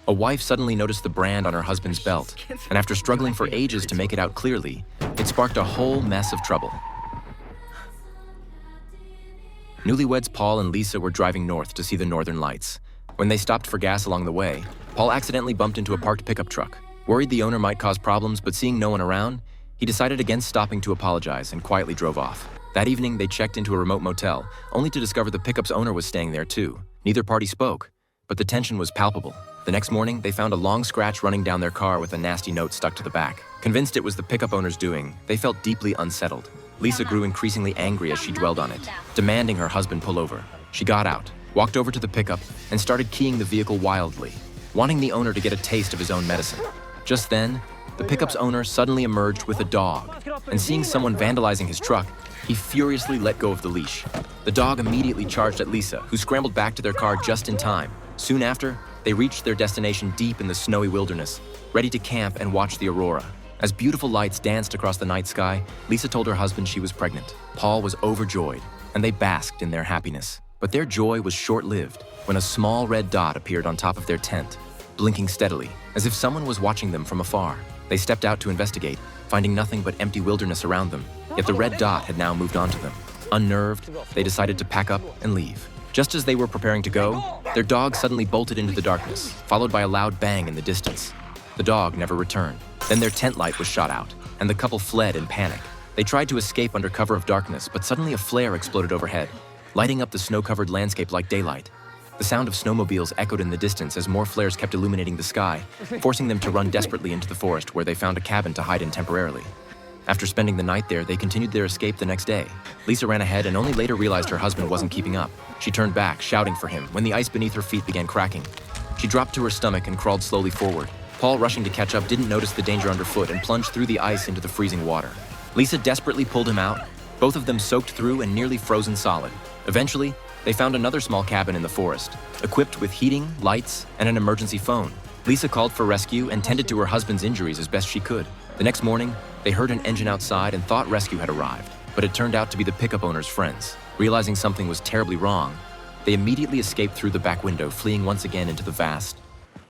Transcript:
A wife suddenly noticed the brand on her husband's belt, and after struggling for ages to make it out clearly, it sparked a whole mess of trouble. Newlyweds Paul and Lisa were driving north to see the northern lights. When they stopped for gas along the way, Paul accidentally bumped into a parked pickup truck. Worried the owner might cause problems, but seeing no one around, he decided against stopping to apologize and quietly drove off. That evening, they checked into a remote motel, only to discover the pickup's owner was staying there too. Neither party spoke, but the tension was palpable. The next morning, they found a long scratch running down their car with a nasty note stuck to the back. Convinced it was the pickup owner's doing, they felt deeply unsettled. Lisa grew increasingly angry as she dwelled on it, demanding her husband pull over. She got out, walked over to the pickup, and started keying the vehicle wildly, wanting the owner to get a taste of his own medicine. Just then, the pickup's owner suddenly emerged with a dog, and seeing someone vandalizing his truck, he furiously let go of the leash. The dog immediately charged at Lisa, who scrambled back to their car just in time. Soon after, they reached their destination deep in the snowy wilderness, ready to camp and watch the aurora. As beautiful lights danced across the night sky, Lisa told her husband she was pregnant. Paul was overjoyed, and they basked in their happiness. But their joy was short-lived when a small red dot appeared on top of their tent, blinking steadily, as if someone was watching them from afar. They stepped out to investigate, finding nothing but empty wilderness around them. Yet the red dot had now moved on to them. Unnerved, they decided to pack up and leave. Just as they were preparing to go, their dog suddenly bolted into the darkness, followed by a loud bang in the distance. The dog never returned. Then their tent light was shot out, and the couple fled in panic. They tried to escape under cover of darkness, but suddenly a flare exploded overhead, lighting up the snow-covered landscape like daylight. The sound of snowmobiles echoed in the distance as more flares kept illuminating the sky, forcing them to run desperately into the forest where they found a cabin to hide in temporarily. After spending the night there, they continued their escape the next day. Lisa ran ahead and only later realized her husband wasn't keeping up. She turned back, shouting for him, when the ice beneath her feet began cracking. She dropped to her stomach and crawled slowly forward. Paul, rushing to catch up, didn't notice the danger underfoot and plunged through the ice into the freezing water. Lisa desperately pulled him out, both of them soaked through and nearly frozen solid. Eventually, they found another small cabin in the forest, equipped with heating, lights, and an emergency phone. Lisa called for rescue and tended to her husband's injuries as best she could. The next morning, they heard an engine outside and thought rescue had arrived, but it turned out to be the pickup owner's friends. Realizing something was terribly wrong, they immediately escaped through the back window, fleeing once again into the vast,